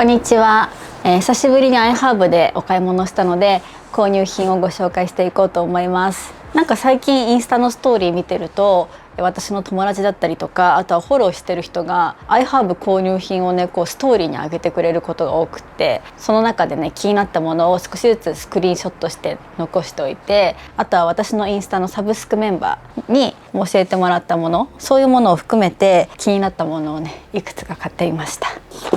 こんにちは、久しぶりにアイハーブでお買い物したので購入品をご紹介していこうと思います。なんか最近インスタのストーリー見てると私の友達だったりとか、あとはフォローしてる人がアイハーブ購入品をねこうストーリーに上げてくれることが多くって、その中でね気になったものを少しずつスクリーンショットして残しておいて、あとは私のインスタのサブスクメンバーに教えてもらったもの、そういうものを含めて気になったものをねいくつか買ってみました。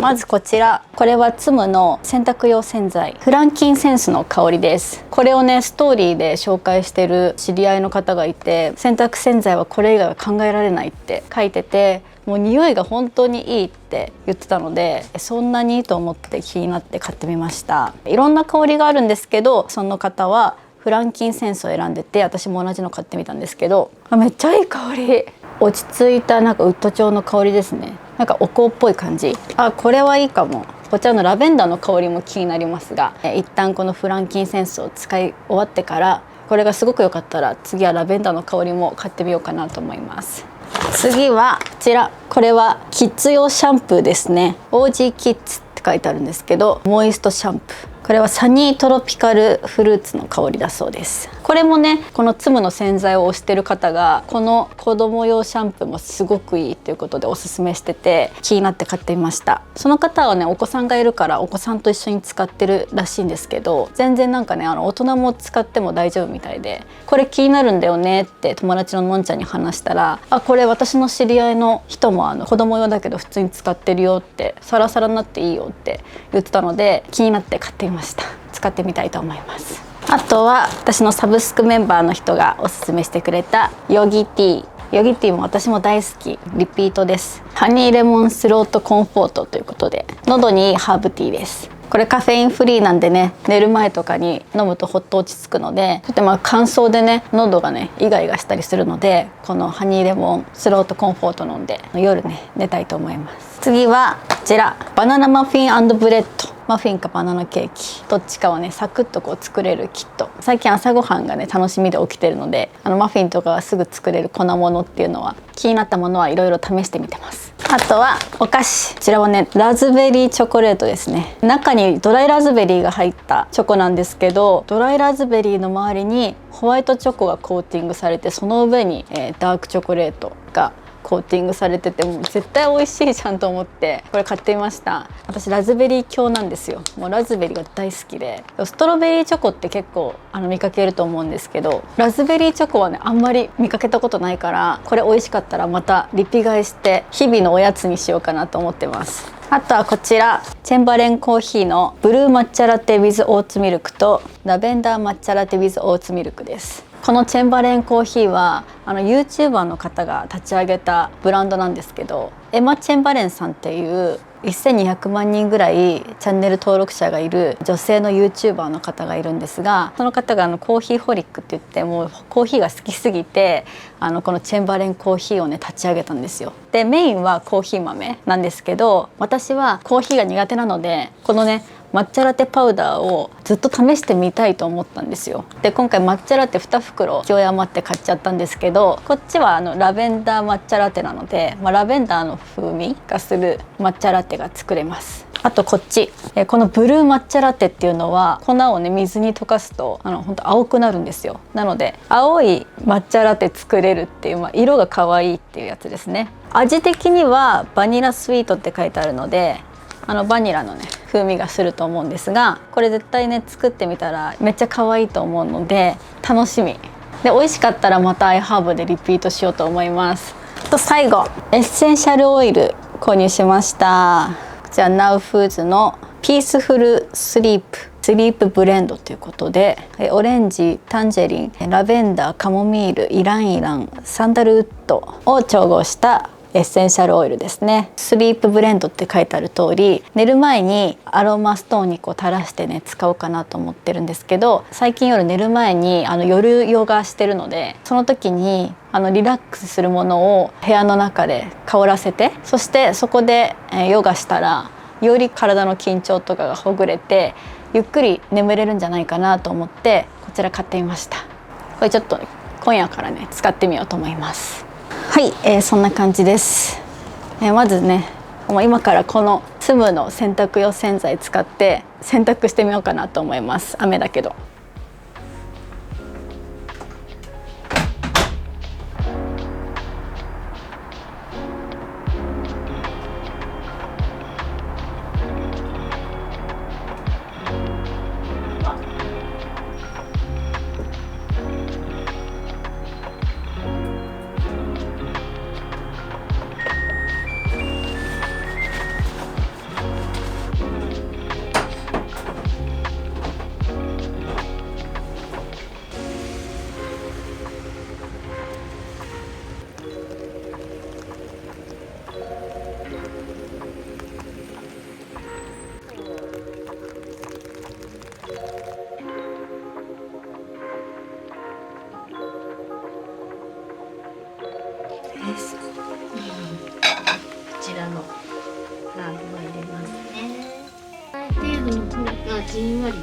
まずこちら、これはツムの洗濯用洗剤フランキンセンスの香りです。これをねストーリーで紹介してる知り合いの方がいて、洗濯洗剤はこれ以外は考えられないって書いてて、もう匂いが本当にいいって言ってたので、そんなにいいと思って気になって買ってみました。いろんな香りがあるんですけど、その方はフランキンセンスを選んでて、私も同じの買ってみたんですけど、めっちゃいい香り。落ち着いたなんかウッド調の香りですね。なんかお香っぽい感じ。これはいいかも。こちらのラベンダーの香りも気になりますが、一旦このフランキンセンスを使い終わってから、これがすごく良かったら次はラベンダーの香りも買ってみようかなと思います。次はこちら、これはキッズ用シャンプーですね。 OG キッズって書いてあるんですけど、モイストシャンプー、これはサニートロピカルフルーツの香りだそうです。これもね、このツムの洗剤を推してる方がこの子供用シャンプーもすごくいいということでおすすめしてて、気になって買ってみました。その方はねお子さんがいるからお子さんと一緒に使ってるらしいんですけど、全然なんかね大人も使っても大丈夫みたいで、これ気になるんだよねって友達ののんちゃんに話したら、これ私の知り合いの人も子供用だけど普通に使ってるよって、サラサラになっていいよって言ってたので気になって買ってみました。使ってみたいと思います。あとは私のサブスクメンバーの人がおすすめしてくれたヨギティー。ヨギティーも私も大好き、リピートです。ハニーレモンスロートコンフォートということで、喉にいいハーブティーです。これカフェインフリーなんでね、寝る前とかに飲むとほっと落ち着くので、ちょっと乾燥でね喉がねイガイガしたりするので、このハニーレモンスロートコンフォート飲んで夜ね寝たいと思います。次はこちら、バナナマフィン&ブレッド。マフィンかバナナケーキどっちかをねサクッとこう作れるキット。最近朝ごはんがね楽しみで起きてるので、マフィンとかはすぐ作れる粉物っていうのは、気になったものはいろいろ試してみてます。あとはお菓子、こちらはねラズベリーチョコレートですね。中にドライラズベリーが入ったチョコなんですけど、ドライラズベリーの周りにホワイトチョコがコーティングされて、その上に、ダークチョコレートがコーティングされてて、もう絶対美味しいじゃんと思ってこれ買ってみました。私ラズベリー強なんですよ。もうラズベリーが大好きで、ストロベリーチョコって結構見かけると思うんですけど、ラズベリーチョコはねあんまり見かけたことないから、これ美味しかったらまたリピ買いして日々のおやつにしようかなと思ってます。あとはこちら、チェンバレンコーヒーのブルー抹茶ラテ with オーツミルクとラベンダー抹茶ラテ with オーツミルクです。このチェンバレンコーヒーはYouTuber の方が立ち上げたブランドなんですけど、エマ・チェンバレンさんっていう1200万人ぐらいチャンネル登録者がいる女性の YouTuber の方がいるんですが、その方がコーヒーホリックって言って、もうコーヒーが好きすぎてこのチェンバレンコーヒーをね立ち上げたんですよ。でメインはコーヒー豆なんですけど、私はコーヒーが苦手なのでこのね抹茶ラテパウダーをずっと試してみたいと思ったんですよ。で今回抹茶ラテ2袋勢い余って買っちゃったんですけど、こっちはラベンダー抹茶ラテなので、ラベンダーの風味がする抹茶ラテが作れます。あとこっち、このブルー抹茶ラテっていうのは粉をね水に溶かすと本当青くなるんですよ。なので青い抹茶ラテ作れるっていう、色が可愛いっていうやつですね。味的にはバニラスイートって書いてあるので、バニラのね風味がすると思うんですが、これ絶対ね作ってみたらめっちゃ可愛いと思うので楽しみで、美味しかったらまたアイハーブでリピートしようと思います。と最後、エッセンシャルオイル購入しました。こちらナウフーズのピースフルスリープブレンドということで、オレンジ、タンジェリン、ラベンダー、カモミール、イラン、サンダルウッドを調合したエッセンシャルオイルですね。スリープブレンドって書いてある通り、寝る前にアロマストーンに垂らしてね使おうかなと思ってるんですけど、最近夜寝る前に夜ヨガしてるので、その時にリラックスするものを部屋の中で香らせて、そしてそこでヨガしたらより体の緊張とかがほぐれてゆっくり眠れるんじゃないかなと思ってこちら買ってみました。これちょっと今夜からね使ってみようと思います。はい、そんな感じです。まずねもう今からこの粒の洗濯用洗剤使って洗濯してみようかなと思います。雨だけど。こちらのハーブを入れますね。程度の方がじんわり温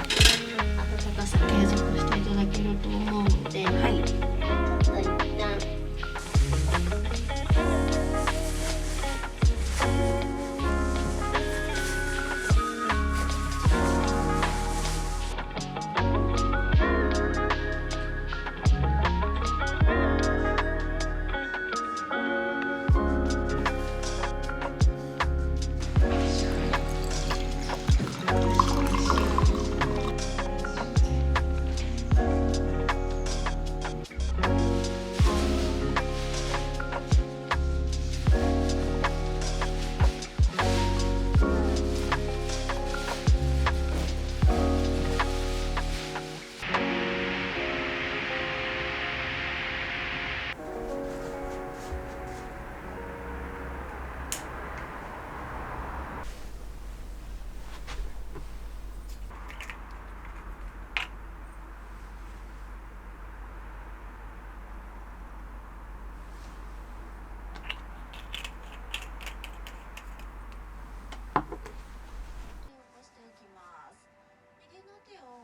かさ継続していただけると思うので、はい、一旦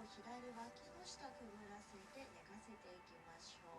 左脇の下くぐらせて寝かせていきましょう。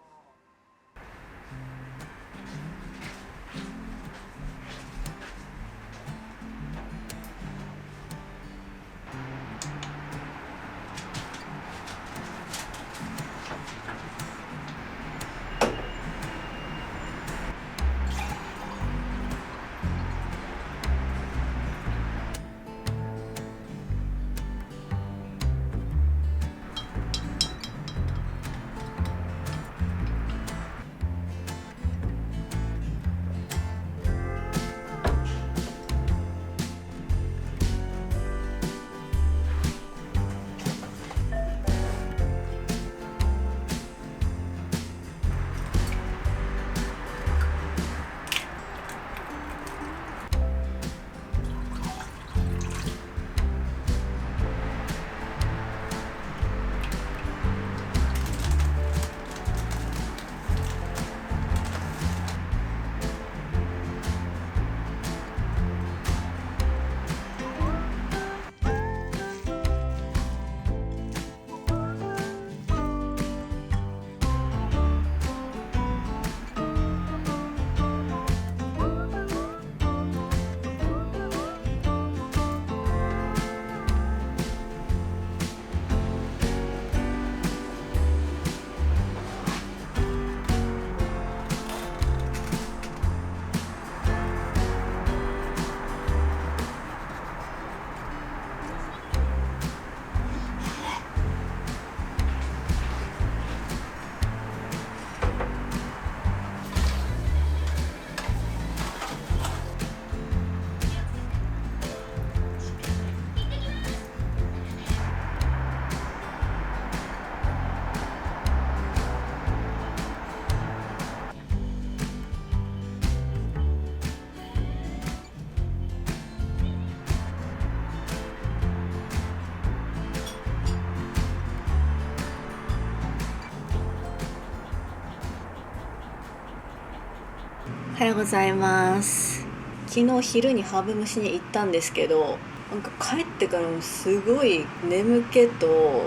おはようございます。昨日昼にハーブ蒸しに行ったんですけど、なんか帰ってからもすごい眠気と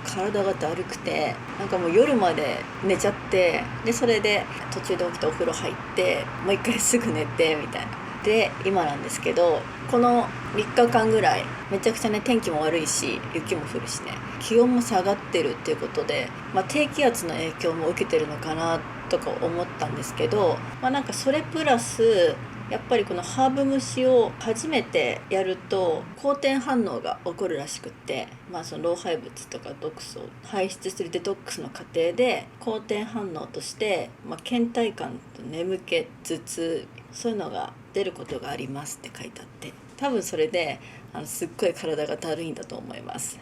体がだるくて、なんかもう夜まで寝ちゃって、でそれで途中で起きてお風呂入ってもう一回すぐ寝てみたいなで今なんですけど、この3日間ぐらいめちゃくちゃね天気も悪いし雪も降るしね、気温も下がってるっていうことで、低気圧の影響も受けてるのかなとか思ったんですけど、なんかそれプラスやっぱりこのハーブ蒸しを初めてやると好転反応が起こるらしくって、その老廃物とか毒素を排出するデトックスの過程で好転反応として、倦怠感と眠気、頭痛、そういうのが出ることがありますって書いてあって、多分それですっごい体がだるいんだと思います。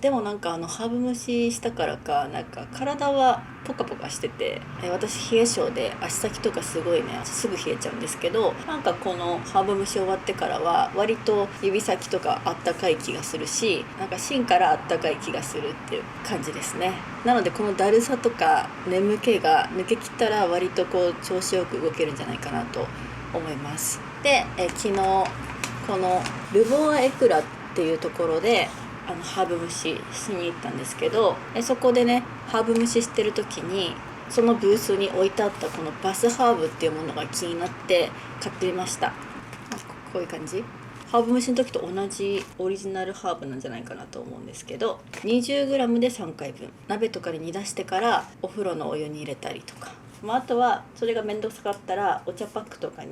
でもなんかハーブ蒸ししたからかなんか体はポカポカしてて、私冷え性で足先とかすごいねすぐ冷えちゃうんですけど、なんかこのハーブ蒸し終わってからは割と指先とかあったかい気がするし、なんか芯からあったかい気がするっていう感じですね。なのでこのだるさとか眠気が抜けきったら割と調子よく動けるんじゃないかなと思います。で、昨日このルボアエクラっていうところでハーブ蒸ししに行ったんですけど、そこでねハーブ蒸ししてる時にそのブースに置いてあったこのバスハーブっていうものが気になって買ってみました。こういう感じ、ハーブ蒸しの時と同じオリジナルハーブなんじゃないかなと思うんですけど、 20g で3回分、鍋とかに煮出してからお風呂のお湯に入れたりとか、あとはそれが面倒くさかったらお茶パックとかに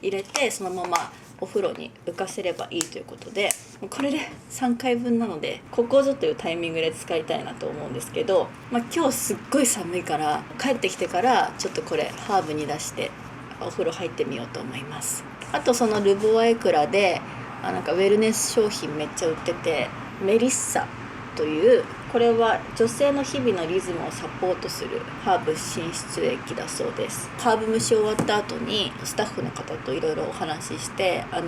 入れてそのままお風呂に浮かせればいいということで、これで3回分なのでここぞというタイミングで使いたいなと思うんですけど、今日すっごい寒いから帰ってきてからちょっとこれハーブに出してお風呂入ってみようと思います。あとそのルボアエクラでなんかウェルネス商品めっちゃ売ってて、メリッサという、これは女性の日々のリズムをサポートするハーブ進出液だそうです。ハーブ蒸し終わった後にスタッフの方といろいろお話しして、片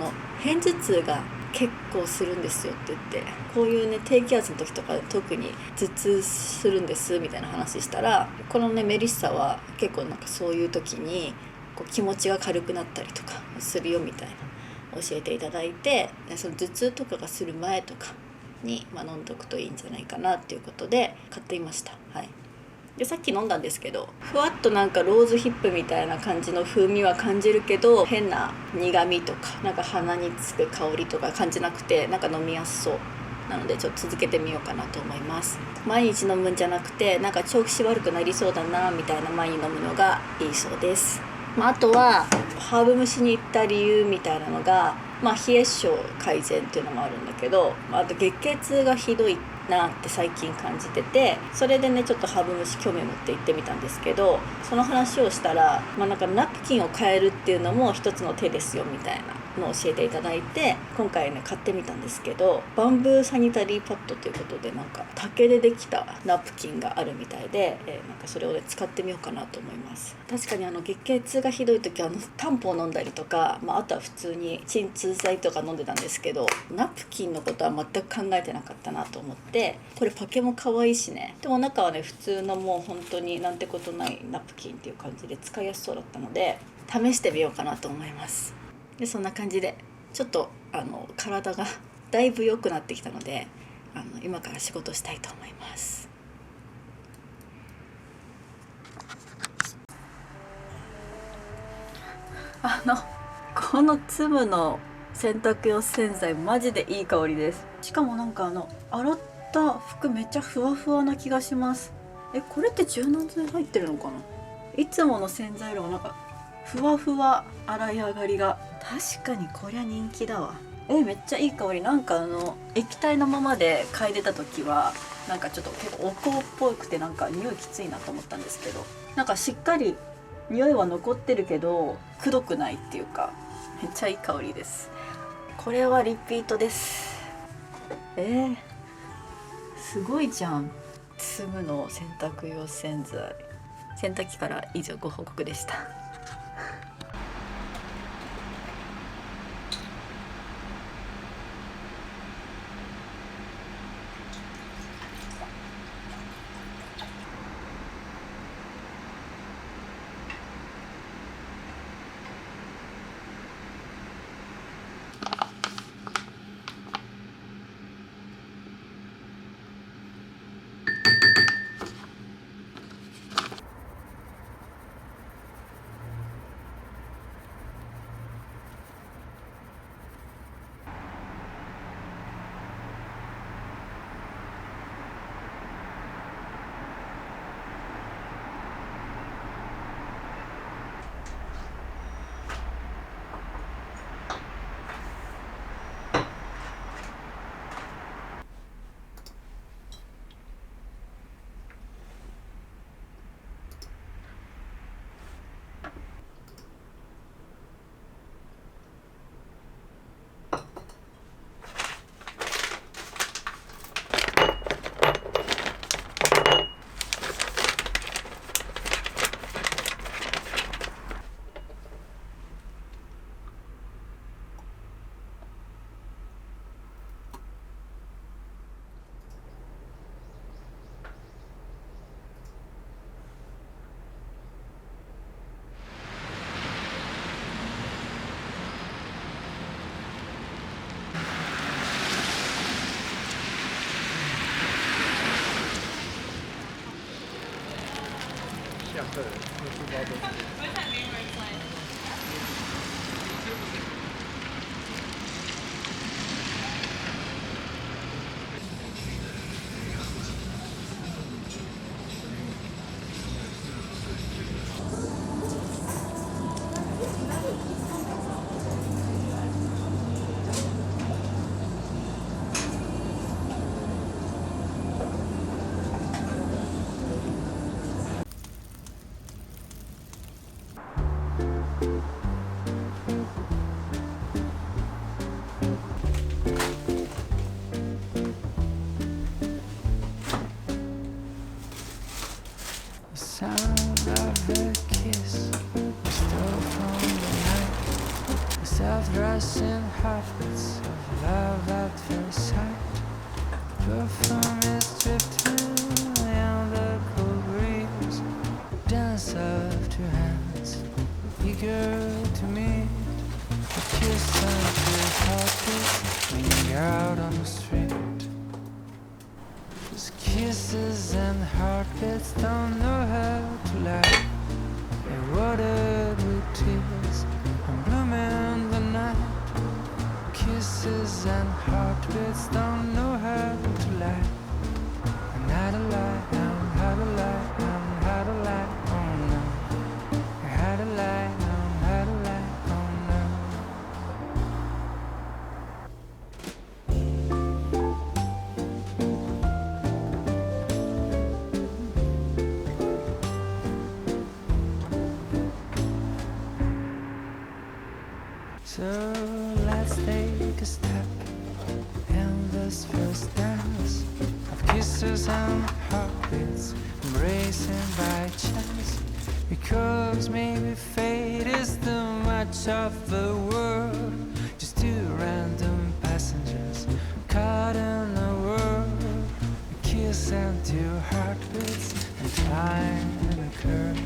頭痛が結構するんですよって言って、こういうね低気圧の時とか特に頭痛するんですみたいな話したら、このねメリッサは結構なんかそういう時に気持ちが軽くなったりとかするよみたいな教えていただいて、その頭痛とかがする前とかに、飲んどくといいんじゃないかなっていうことで買っていました。でさっき飲んだんですけど、ふわっとなんかローズヒップみたいな感じの風味は感じるけど、変な苦味とかなんか鼻につく香りとか感じなくて、なんか飲みやすそうなのでちょっと続けてみようかなと思います。毎日飲むんじゃなくて、なんか調子悪くなりそうだなみたいな前に飲むのがいいそうです。あとはハーブ蒸しに行った理由みたいなのが、冷え性改善っていうのもあるんだけど、あと月経痛がひどいなって最近感じてて、それでねちょっとハーブ蒸し興味を持って行ってみたんですけど、その話をしたら、なんかナプキンを変えるっていうのも一つの手ですよみたいなのを教えていただいて、今回ね買ってみたんですけど、バンブーサニタリーパッドということでなんか竹でできたナプキンがあるみたいで、なんかそれをね使ってみようかなと思います。確かに月経痛がひどい時はタンポを飲んだりとか、あとは普通に鎮痛剤とか飲んでたんですけど、ナプキンのことは全く考えてなかったなと思って、これパケも可愛いしね、でも中はね普通のもう本当になんてことないナプキンっていう感じで使いやすそうだったので試してみようかなと思います。でそんな感じでちょっと体がだいぶ良くなってきたので、今から仕事したいと思います。この粒の洗濯用洗剤マジでいい香りです。しかもなんか洗った服めっちゃふわふわな気がします。これって柔軟剤入ってるのかな。いつもの洗剤よりもなんかふわふわ洗い上がりが、確かにこりゃ人気だわ。めっちゃいい香り。なんか液体のままで嗅いでた時はなんかちょっと結構お香っぽくてなんか匂いきついなと思ったんですけど、なんかしっかり匂いは残ってるけどくどくないっていうか、めっちゃいい香りです。これはリピートです。すごいじゃん。粒の洗濯用洗剤、洗濯機から以上ご報告でした。Sound of a kiss stole from the night. The self-rushing heartbeats of love at first sight. Perfume is drifting in the cool breeze. Dance of two hands, eager to meet. A kiss and two heartbeats when you're out on the street. Kisses and heartbeats don't know how to lie. They're watered with tears and bloom in the night. Kisses and heartbeats don't know how to lie. And how to lie, and how to lie, and how to lie, oh no. How to lie, and how to lie, oh no. So let's take a step in this first dance of kisses and heartbeats, embracing by chance. Because maybe fate is too much of the world, just two random passengers caught in a whirl. A kiss and two heartbeats and time in a curve.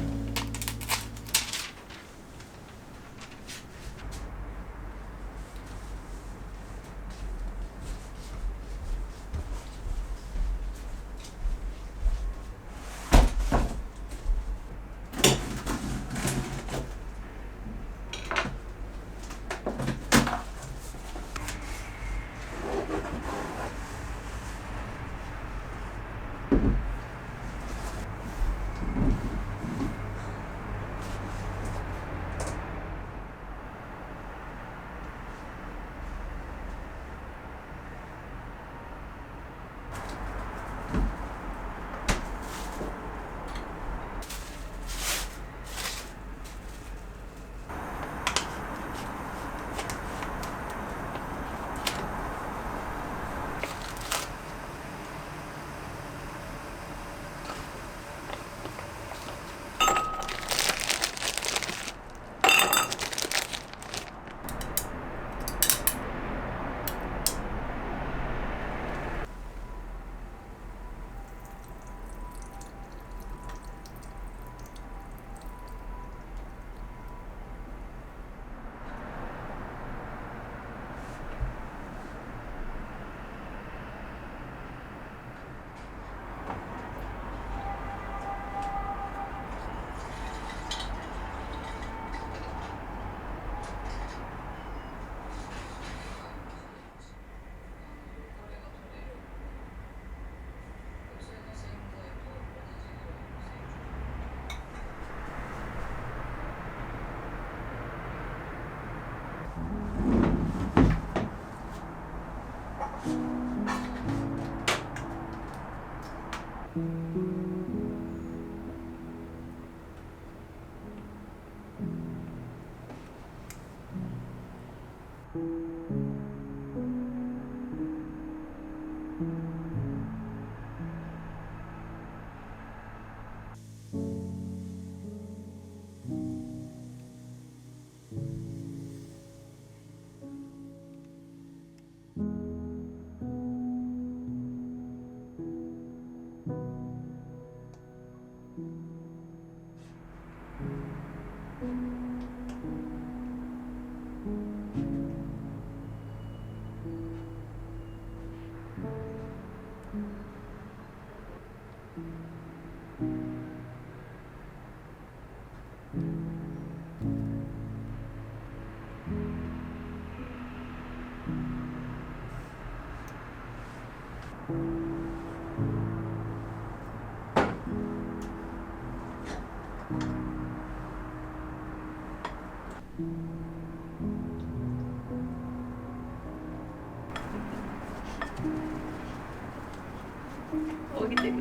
起きてる。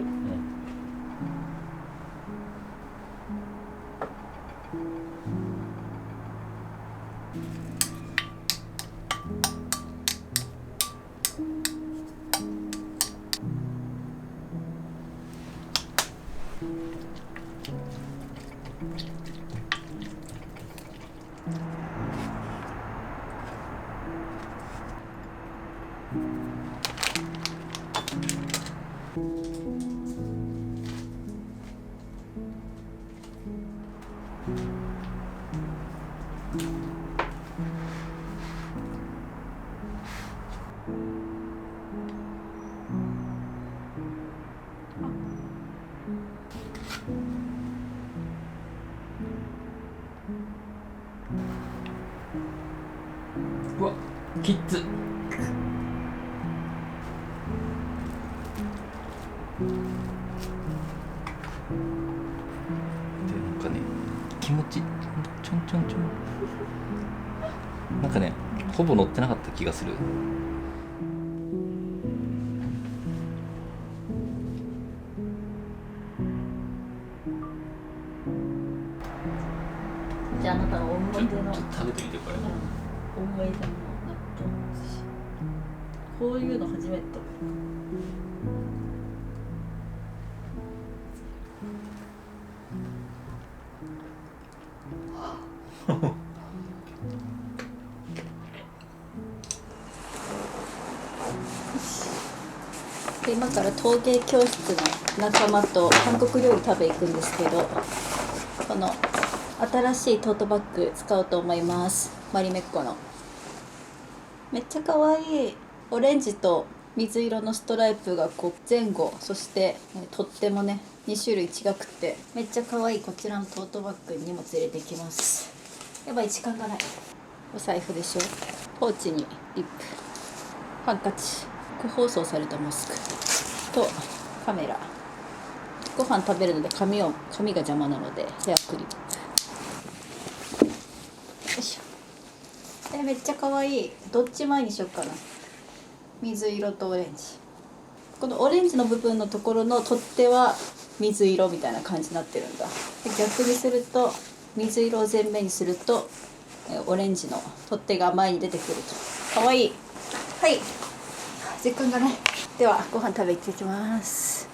うわ、キッズ。でなんかね、気持ちちょんちょんちょん。なんかね、ほぼ乗ってなかった気がする。じゃああなたの思い出のちょっと食べてみてこれ。思い出の納豆寿司。こういうの初めて食べる。で今から陶芸教室の仲間と韓国料理食べ行くんですけど、この新しいトートバッグ使おうと思います。マリメッコのめっちゃ可愛いオレンジと水色のストライプがこう前後、そしてとってもね2種類違くてめっちゃ可愛いこちらのトートバッグに荷物入れていきます。やばい、時間がない。お財布でしょ、ポーチにリップ、ハンカチ、個包装されたマスクとカメラ、ご飯食べるので髪が邪魔なのでヘアクリップ。よいしょ。めっちゃ可愛い。どっち前にしよっかな。水色とオレンジ。このオレンジの部分のところの取っ手は水色みたいな感じになってるんだ。で逆にすると水色を前面にするとオレンジの取っ手が前に出てくると。可愛い。はい。時間がない。ではご飯食べ行ってきます。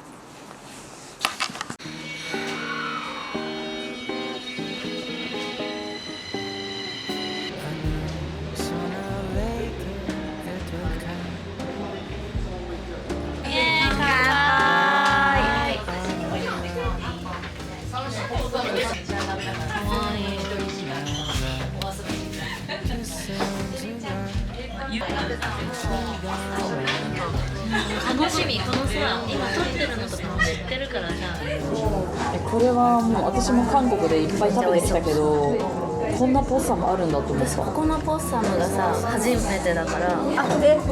楽しみ、このさ、今撮ってるのとかも知ってるからさ。これはもう私も韓国でいっぱい食べてきたけど、こんなポッサムあるんだと思った。ここのポッサムがさ、初めてだから。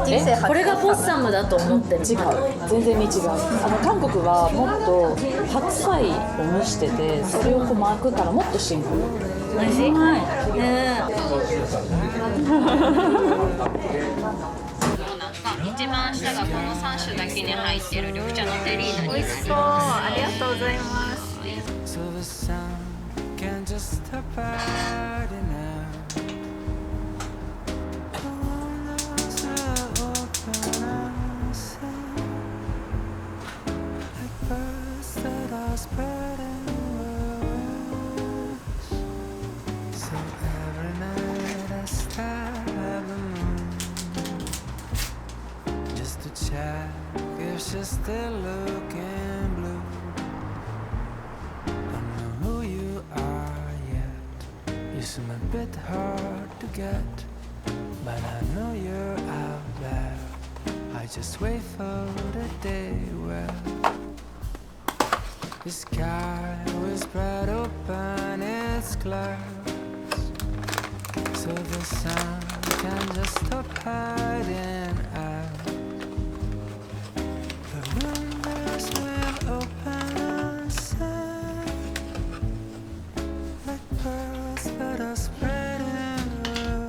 人生初。これがポッサムだと思ってる。違う、全然違う。韓国はもっと白菜を蒸してて、それをこう巻くからもっとシンプル。美味しい？一番下がこの3種だけに入ってる緑茶のテリーヌになります。ありがとうございます。So the sun can just stop at now. Corners are open outside, like birds that are spreading wings. So every night I stare at the moon just to check if she's still looking blue. Who you are yet. You seem a bit hard to get, but I know you're out there. I just wait for the day where the sky will spread open its clouds, so the sun can just stop hiding out. The windows will open and sing like birds that are spreading their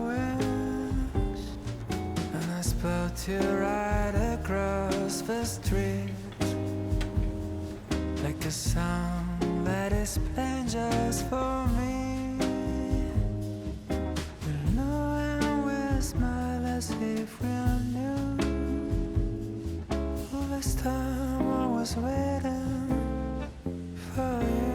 wings. And I spelled you right across the street, like a song that is playing just for me. We'll know and we'll smile as if we are new. All this time I was waiting for you.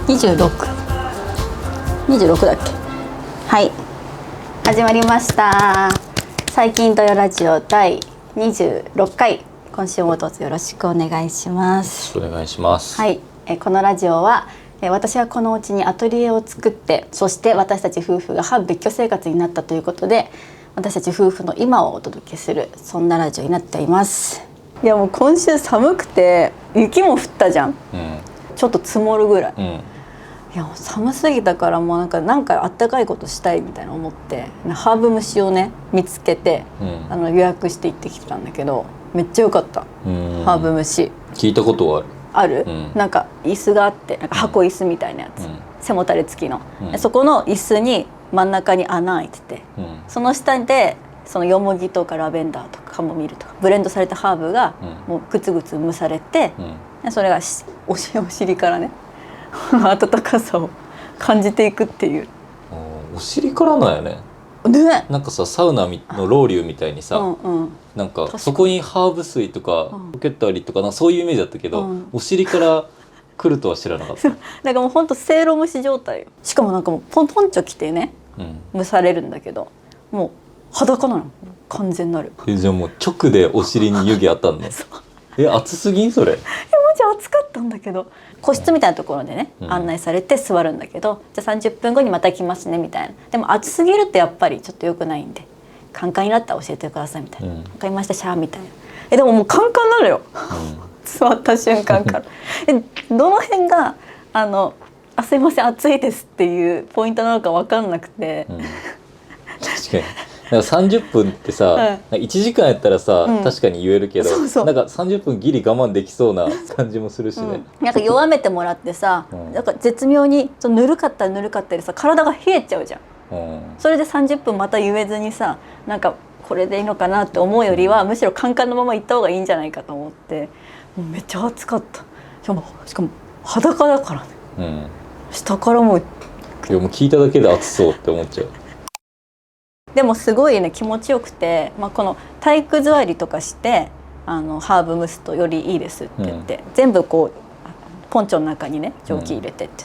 いい、26だっけ。はい始まりました。最近とよラジオ第26回、今週もどうぞよろしくお願いします。お願いします。はい、このラジオは私はこのうちにアトリエを作って、そして私たち夫婦が半別居生活になったということで、私たち夫婦の今をお届けする、そんなラジオになっています。いやもう今週寒くて雪も降ったじゃん、ちょっと積もるぐらい、いやもう寒すぎたからもうなんかあったかいことしたいみたいな思って、ハーブ蒸しをね見つけて、予約して行ってきたんだけど、めっちゃ良かった。ハーブ蒸し聞いたことはある、なんか椅子があって、なんか箱椅子みたいなやつ、背もたれ付きの、そこの椅子に真ん中に穴開いてて、その下でそのヨモギとかラベンダーとかカモミールとかブレンドされたハーブがもうグツグツ蒸されて、それがお尻からね温かさを感じていくっていう。お尻からなんやね。ね、なんかさサウナのロウリュみたいにさ、なんかそこにハーブ水とかかけたりとか、なんかそういうイメージだったけど、お尻から来るとは知らなかった。なんかもうほんとせいろ蒸し状態よ。しかもなんかもうポンチョ着てね、蒸されるんだけど、もう裸なの完全なる。じゃあもう直でお尻に湯気当たんの？暑すぎんそれ？マジ暑かったんだけど、個室みたいなところでね、案内されて座るんだけど、じゃあ30分後にまた来ますねみたいな。でも暑すぎるとやっぱりちょっと良くないんで、カンカンになったら教えてくださいみたいな。わかりましたシャーみたいな。でももうカンカンなのよ、座った瞬間から。どの辺がすいません暑いですっていうポイントなのか分かんなくて、確かになんか30分ってさ、1時間やったらさ、確かに言えるけど、なんか30分ギリ我慢できそうな感じもするしね、なんか弱めてもらってさ、なんか絶妙にぬるかったりさ体が冷えちゃうじゃん、それで30分また言えずにさ、なんかこれでいいのかなって思うよりは、むしろカンカンのまま行った方がいいんじゃないかと思って、もうめっちゃ暑かった。しかも裸だからね、下からもういやもう聞いただけで暑そうって思っちゃう。でもすごいね気持ちよくて、この体育座りとかしてハーブ蒸すとよりいいですって言って、全部こうポンチョの中にね蒸気入れてって、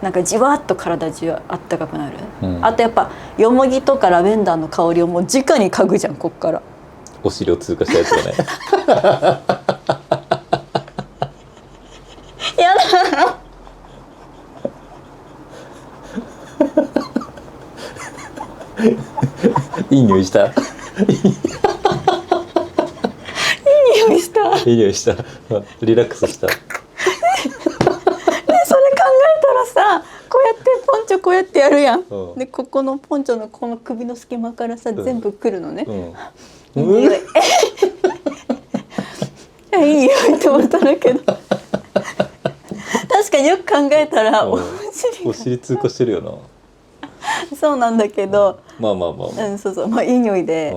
なんかじわっと体中あったかくなる、あとやっぱヨモギとかラベンダーの香りをもう直に嗅ぐじゃん、こっからお尻を通過したやつがね。やだいい匂いした。いい匂いした。いい匂いした。リラックスした。それ考えたらさ、こうやってポンチョこうやってやるやん、でここのポンチョのこの首の隙間からさ、全部くるのね、いい匂いいい匂いって思ったんだけど確かによく考えたらお尻通過してるよな。そうなんだけど、まあ、いい匂いで、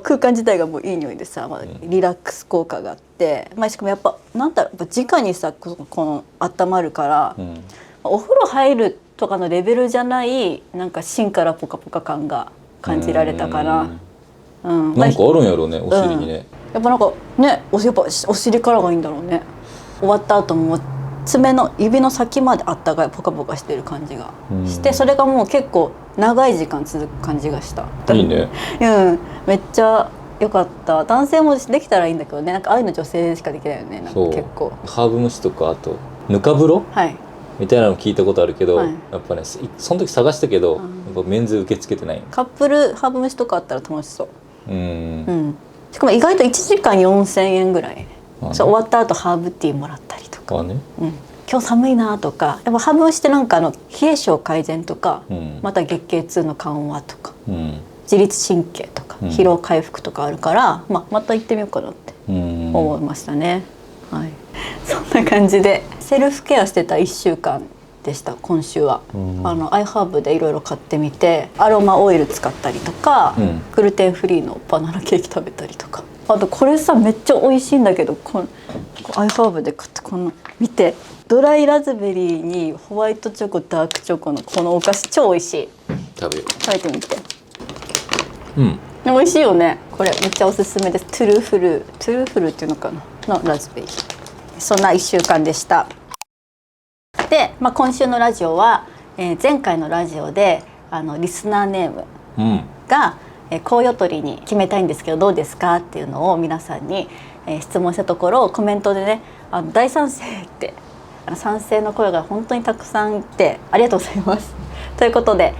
空間自体がもういい匂いでさ、リラックス効果があって、しかもやっぱなんだろう、直にさこの温まるから、お風呂入るとかのレベルじゃない、なんか芯からポカポカ感が感じられたから、なんかあるんやろうね、お尻にね。やっぱなんかね、やっぱお尻からがいいんだろうね。終わった後も爪の指の先まであったかいポカポカしてる感じがして、うんそれがもう結構長い時間続く感じがした。いいね。うんめっちゃ良かった。男性もできたらいいんだけどね、なんかああいうの女性しかできないよね。なんかそう結構ハーブ虫とか、あとぬか風呂はいみたいなの聞いたことあるけど、はいやっぱねその時探したけど、うんやっぱメンズ受け付けてない。カップルハーブ虫とかあったら楽しそう。うんうんしかも意外と1時間4000円ぐらい、あねそう終わった後ハーブティーもらったりとか、あね。うん、今日寒いなとか、やっぱハーブ虫ってなんか冷え性改善とか、うんまた月経痛の緩和とかうん自律神経とか、うん疲労回復とかあるから、また行ってみようかなってうん思いましたね、はい、そんな感じでセルフケアしてた1週間でした今週は。アイハーブでいろいろ買ってみて、アロマオイル使ったりとか、うんグルテンフリーのバナナケーキ食べたりとか、あとこれさめっちゃ美味しいんだけど、アイハーブで買ってこの見て、ドライラズベリーにホワイトチョコダークチョコのこのお菓子超美味しい。食べよ食べてみて。う。うん美味しいよね。これめっちゃおすすめです。トゥルーフルっていうのかなのラズベリー。そんな1週間でした。で、今週のラジオは、前回のラジオでリスナーネームうんがコウヨトリに決めたいんですけどどうですかっていうのを皆さんに、質問したところ、コメントでね大賛成って賛成の声が本当にたくさんいてありがとうございます。ということで、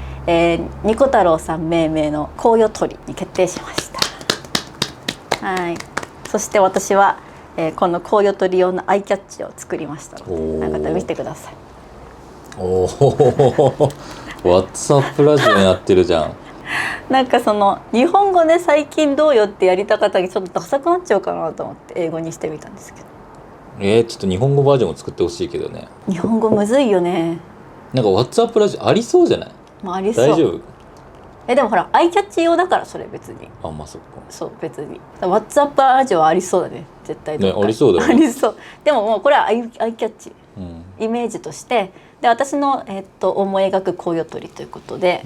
ニコ太郎さん命名のコウヨトリに決定しました。はい。そして私は、このコウヨトリ用のアイキャッチを作りましたので、よかったら見てください。おおWhatsApp ラジオになってるじゃん。なんかその日本語で最近どうよってやりたかったけどちょっとダサくなっちゃうかなと思って英語にしてみたんですけど、ちょっと日本語バージョンも作ってほしいけどね。日本語むずいよね。なんか WhatsApp ラジオありそうじゃない？ありそう。大丈夫？でもほらアイキャッチ用だからそれ別に。あ、まあそっか。そう別に WhatsApp ラジオはありそうだね絶対どっかね、ありそうだよね。ありそう。でももうこれはアイキャッチうんイメージとしてで、私の、思い描くコウヨトリということで、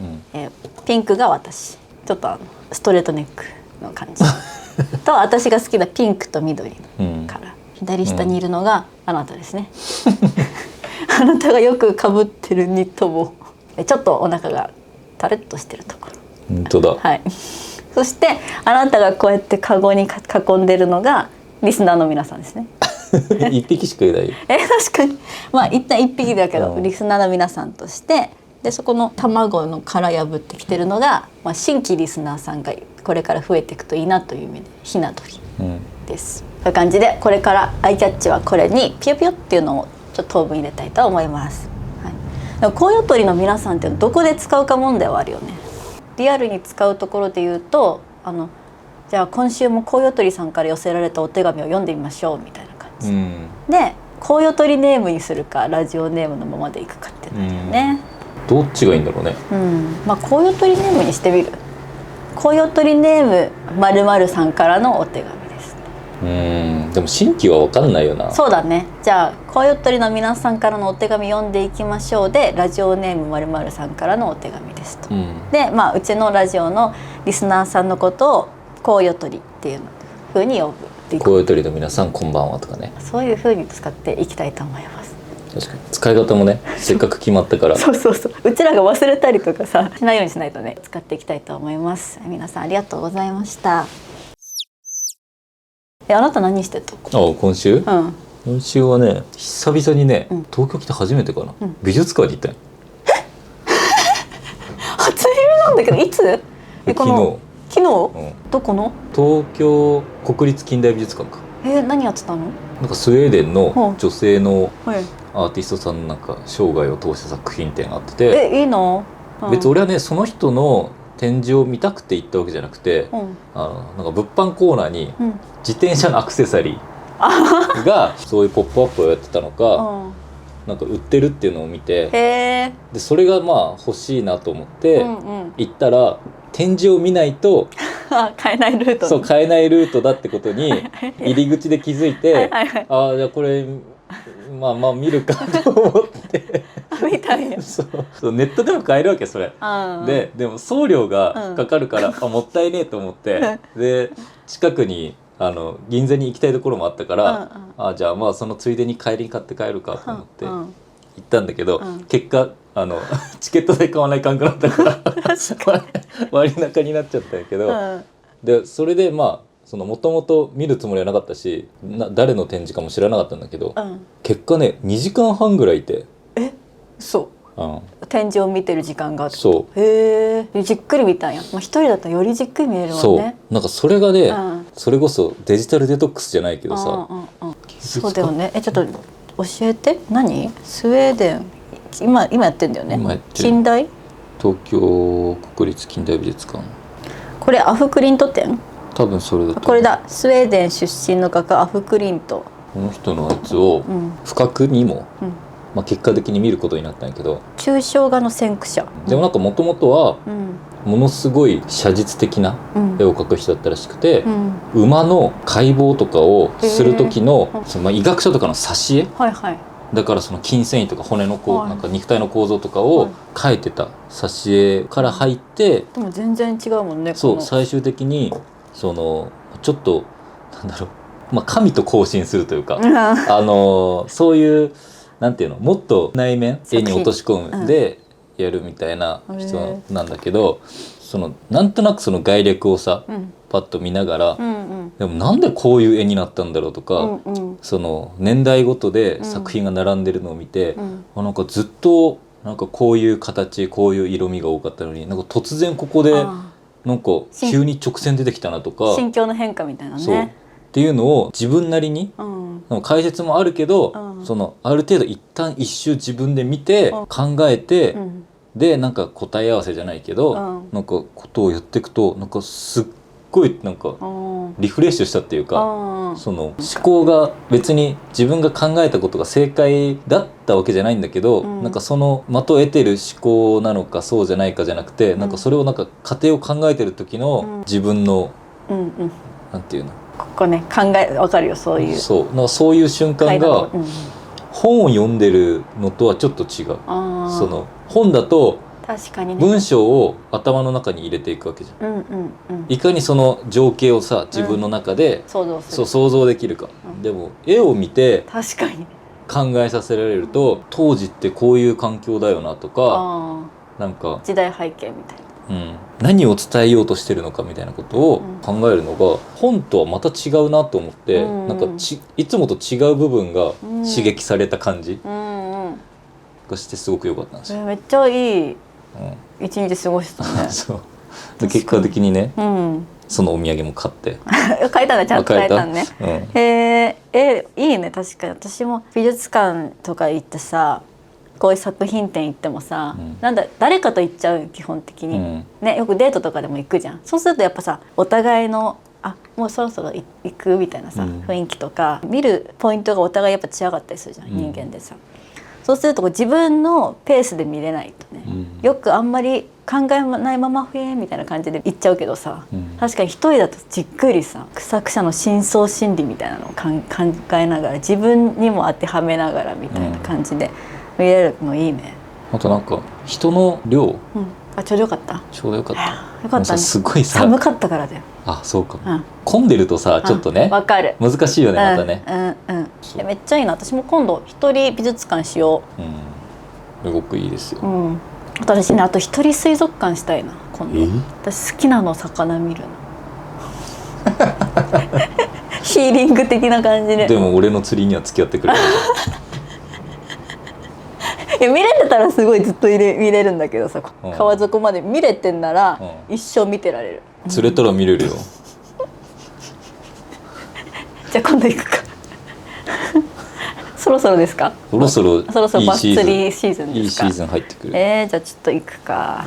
ピンクが私、ちょっとストレートネックの感じと私が好きなピンクと緑のカラー、左下にいるのがあなたですねあなたがよくかぶってるニット帽、ちょっとお腹がタレッとしてるところ、本当だ。はいそしてあなたがこうやってカゴに囲んでるのがリスナーの皆さんですね一匹しかいない。確かに一旦一匹だけど、リスナーの皆さんとしてでそこの卵の殻破ってきてるのが、新規リスナーさんがこれから増えていくといいなという意味でひな鳥です、という感じでこれからアイキャッチはこれにピヨピヨっていうのをちょっと当分入れたいと思います、はい、でもコウヨトリの皆さんってどこで使うか問題はあるよね。リアルに使うところで言うとじゃあ今週もコウヨトリさんから寄せられたお手紙を読んでみましょうみたいな感じ、でコウヨトリネームにするかラジオネームのままでいくかってなるよね。どっちがいいんだろうね。コウヨトリネームにしてみる。コウヨトリネーム〇〇さんからのお手紙ですね。でも新規は分かんないよな。そうだね。じゃあコウヨトリの皆さんからのお手紙読んでいきましょうで、ラジオネーム〇〇さんからのお手紙ですと、でうちのラジオのリスナーさんのことをコウヨトリっていう風に呼ぶ。コウヨトリの皆さんこんばんはとかね。そういう風に使っていきたいと思います。確かに使い方もねせっかく決まったからそううちらが忘れたりとかさしないようにしないとね、使っていきたいと思います。皆さんありがとうございました。あなた何してた？今週？今週はね久々にね、東京来て初めてかな、美術館に行ったよ。初耳なんだけど、いつ？昨日。どこの？東京国立近代美術館か。何やってたの？なんかスウェーデンの女性のはいアーティストさんのなんか生涯を通した作品展があってて、いいの？別に俺はねその人の展示を見たくて行ったわけじゃなくて、なんか物販コーナーに自転車のアクセサリーがそういうポップアップをやってたのか、なんか売ってるっていうのを見て、でそれが欲しいなと思って行ったら、展示を見ないと買えないルート、そう買えないルートだってことに入り口で気づいてじゃあこれ見るかと思ってみたいな。そうネットでも買えるわけそれ、でも送料がかかるから、もったいねえと思ってで近くに銀座に行きたいところもあったから、うんじゃあまあそのついでに帰りに買って帰るかと思ってうん行ったんだけど、うん結果チケット代買わないかんくなったから割高になっちゃったんやけど、うんでそれでまあもともと見るつもりはなかったし誰の展示かも知らなかったんだけど、うん結果ね2時間半ぐらいいて、そううん、展示を見てる時間がある。そうへえ、じっくり見たんや。まあ一人だったらよりじっくり見えるもんそうね。なんかそれがね、うんそれこそデジタルデトックスじゃないけどさ、うんうんうん、そうだよね。ちょっと教えて。何？スウェーデン今やってんだよね。今やってる近代？東京国立近代美術館、これアフクリント展？多分それだと思う。これだ。スウェーデン出身の画家アフクリント。この人のやつをうん不覚にも、うん。まあ、結果的に見ることになったんやけど、抽象画の先駆者。でもなんかもともとはうんものすごい写実的なうん絵を描く人だったらしくて、うん。馬の解剖とかをする時のへーそのまあ医学書とかの挿絵はいはい。だからその筋繊維とか骨のはいなんか肉体の構造とかはをい描いてた挿絵から入って、でも全然違うもんね。そうこの最終的にちょっとなんだろう、まあ、神と交信するというかうんそういうなんていうのもっと内面作品絵に落とし込んでやるみたいな人なんだけど、なんとなくその概略をさうんパッと見ながら、うんうんでもなんでこういう絵になったんだろうとか、うんうんその年代ごとで作品が並んでるのを見て、うんなんかずっとなんかこういう形こういう色味が多かったのになんか突然ここであなんか急に直線出てきたなとか、心境の変化みたいなそうっね。ていうのを自分なりにうん解説もあるけど、うんある程度一旦一周自分で見てうん考えて、うんでなんか答え合わせじゃないけど、うんなんかことをやっていくとなんかすっごいなんかうんリフレッシュしたっていうか、うんその思考が別に自分が考えたことが正解だったわけじゃないんだけど、うんなんかその的を得てる思考なのかそうじゃないかじゃなくて、なんかそれをなんか過程を考えてる時のうん自分の、うんうんなんていうの、ここねわかるよそういうそうなんかそういう瞬間がうん本を読んでるのとはちょっと違う。あーその本だと確かにね。文章を頭の中に入れていくわけじゃん。うんうんうん。いかにその情景をさ自分の中で、想像する。そう想像できるか、うんでも絵を見て確かに。考えさせられると当時ってこういう環境だよなとか、あなんかあ、時代背景みたいな。何を伝えようとしてるのかみたいなことを考えるのが本とはまた違うなと思って、うんなんかいつもと違う部分が刺激された感じうんうん。がしてすごく良かったんですよ。めっちゃいいうん一日過ごしたね。そうで結果的にねうん。そのお土産も買って書いたね、ちゃんと書いたんね。うんへえ、いいね、確かに。私も美術館とか行ってさ、こういう作品展行ってもさ、うんなんだ誰かと行っちゃうよ基本的に、うんね、よくデートとかでも行くじゃん。そうするとやっぱさ、お互いのもうそろそろ行くみたいなさ、うん雰囲気とか見るポイントがお互いやっぱ違かったりするじゃん、うん人間でさ。そうするとこう自分のペースで見れないとね、うんよくあんまり考えないままふえみたいな感じで行っちゃうけどさ、うん確かに一人だとじっくりさ作者の深層心理みたいなのを考えながら自分にも当てはめながらみたいな感じで見れるのいいね。あとなんか人の量うん、ちょうどよかった。ちょうどよかった。よかったね。もうさすごいさ寒かったからだよ。そうか、うん混んでるとさちょっとねわかる。難しいよねまたね。うんうんそうめっちゃいいな。私も今度一人美術館しよすごくいいですよう。。うん。私ね、あと一人水族館したいな今度。私好きなの魚見るの。ヒーリング的な感じで。でも俺の釣りには付き合ってくれる。いや見れてたらすごいずっと見れるんだけどさ、うん川底まで見れてんなら、う一生見てられる。釣れたら見れるよ。じゃあ今度行くか。そろそろですか？そろそろそろそろバス釣いいシーズンりシーズンですか？いいシーズン入ってくる。じゃあちょっと行くか。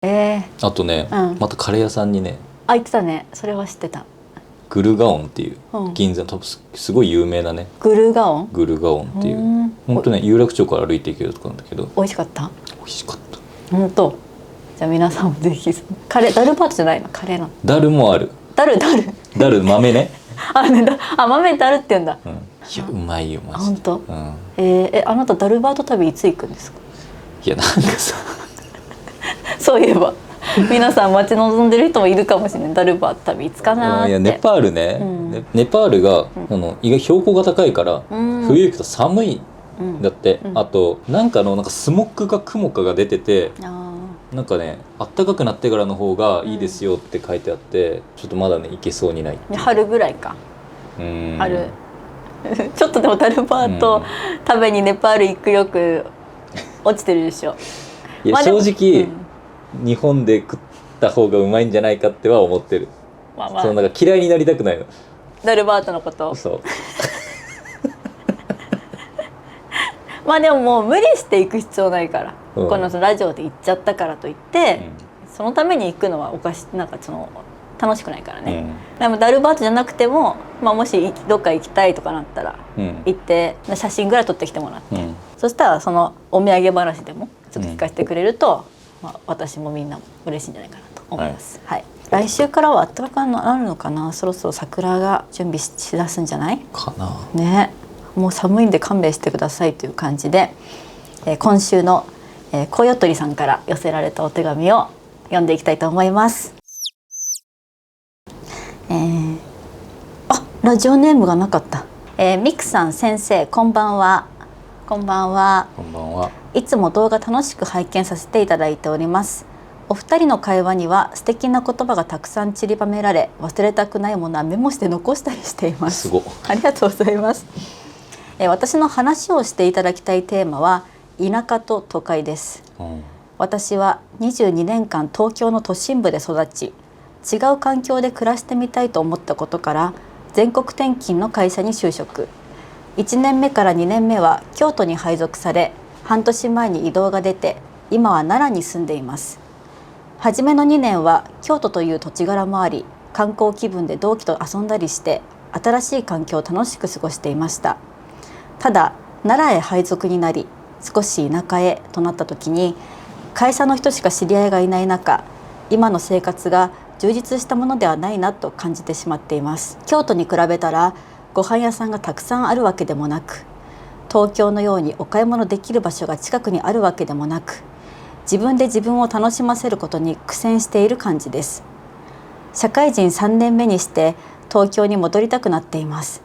あとね、うんまたカレー屋さんにね言ってたね。それは知ってた。グルガオンっていう、うん銀座の多分すごい有名なねグルガオン？グルガオンっていううん本当ね有楽町から歩いていけるとこなんだけど美味しかった？美味しかった。本当。じゃあ皆さんもぜひカレーダルパートじゃないの？カレーなの？ダルもある。ダル。ダル豆ね。豆ダルって言うんだ。いやうまいよマジで。本当。うんあなたダルバート旅いつ行くんですか？いやなんかさそういえば皆さん待ち望んでる人もいるかもしれない。ダルバー旅いつかなーって。いやネパールね、ネパールが、意外標高が高いから、冬行くと寒いんだって、あとなんかスモッグか雲かが出てて、なんかね暖かくなってからの方がいいですよって書いてあって、ちょっとまだね行けそうにない。春ぐらいか。春ちょっとでもダルバーと食べにネパール行く欲落ちてるでしょ。いや正直、日本で食った方がうまいんじゃないかっては思ってる。そのなんか嫌いになりたくないの。ダルバートのこと。そうまあでももう無理して行く必要ないから、このラジオで行っちゃったからといって、そのために行くのはおかしなんか楽しくないからね、でもダルバートじゃなくても、もしどっか行きたいとかなったら、行って写真ぐらい撮ってきてもらって、そしたらそのお土産話でもちょっと聞かせてくれると、私もみんなも嬉しいんじゃないかなと思います、来週からは暖かくなるのかな。そろそろ桜が準備しだすんじゃないかなね。もう寒いんで勘弁してくださいという感じで、今週の、コヨトリさんから寄せられたお手紙を読んでいきたいと思います。ラジオネームがなかった。ミクさん先生こんばんは。こんばんは。こんばんは。いつも動画楽しく拝見させていただいております。お二人の会話には素敵な言葉がたくさん散りばめられ、忘れたくないものはメモして残したりしています。すごい。ありがとうございます。私の話をしていただきたいテーマは田舎と都会です、私は22年間東京の都心部で育ち、違う環境で暮らしてみたいと思ったことから全国転勤の会社に就職。1年目から2年目は京都に配属され、半年前に異動が出て今は奈良に住んでいます。初めの2年は京都という土地柄もあり、観光気分で同期と遊んだりして新しい環境を楽しく過ごしていました。ただ奈良へ配属になり、少し田舎へとなった時に会社の人しか知り合いがいない中、今の生活が充実したものではないなと感じてしまっています。京都に比べたらご飯屋さんがたくさんあるわけでもなく、東京のようにお買い物できる場所が近くにあるわけでもなく、自分で自分を楽しませることに苦戦している感じです。社会人3年目にして東京に戻りたくなっています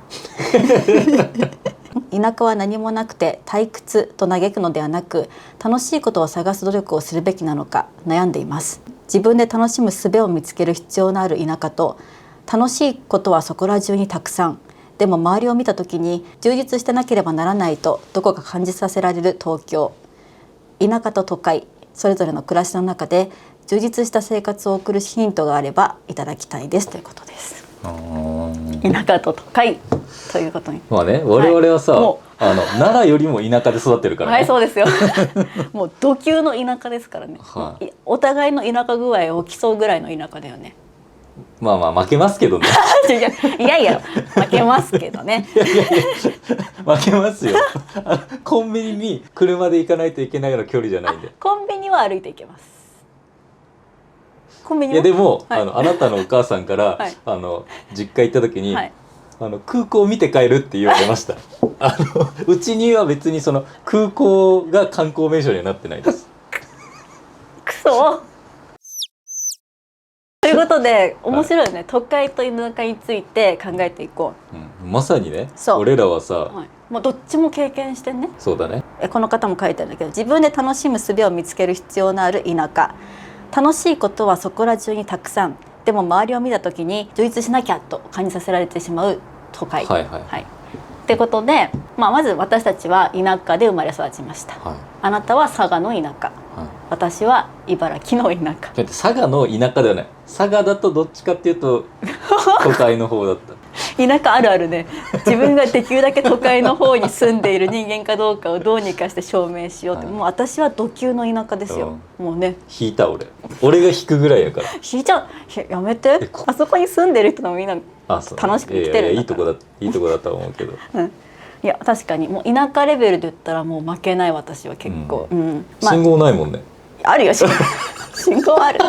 田舎は何もなくて退屈と嘆くのではなく、楽しいことを探す努力をするべきなのか悩んでいます。自分で楽しむ術を見つける必要のある田舎と、楽しいことはそこら中にたくさん、でも周りを見た時に充実してなければならないとどこか感じさせられる東京。田舎と都会それぞれの暮らしの中で充実した生活を送るヒントがあればいただきたいですということです。田舎と都会ということに。まあね、我々はさ、奈良よりも田舎で育ってるからね。はい、そうですよもう土級の田舎ですからね、お互いの田舎具合を競うぐらいの田舎だよね。まあ負けますけどねいやいや負けますけどね負けますよコンビニに車で行かないといけないような距離じゃないんで。コンビニは歩いて行けます。コンビニは。いやでも、あなたのお母さんから、実家行った時に、空港を見て帰るって言われましたうちには別にその空港が観光名所にはなってないですくそということで面白いね、都会と田舎について考えていこう、まさにね、俺らはさ、もうどっちも経験してね。そうだね。この方も書いてあるんだけど、自分で楽しむ術を見つける必要のある田舎。楽しいことはそこら中にたくさん、でも周りを見た時に充実しなきゃと感じさせられてしまう都会。ってことで、まず私たちは田舎で生まれ育ちました、あなたは佐賀の田舎、私は茨城の田舎。佐賀の田舎ではない。佐賀だとどっちかっていうと都会の方だった田舎あるあるね。自分ができるだけ都会の方に住んでいる人間かどうかをどうにかして証明しようって、もう私は土級の田舎ですよ、もうね。引いた俺が引くぐらいやから引いちゃう。やめて。あそこに住んでる人のみんな楽しく生きてるんだから。いいとこだとは思うけど、いや確かにもう田舎レベルで言ったらもう負けない。私は結構、信号ないもんね。あるよ信号ある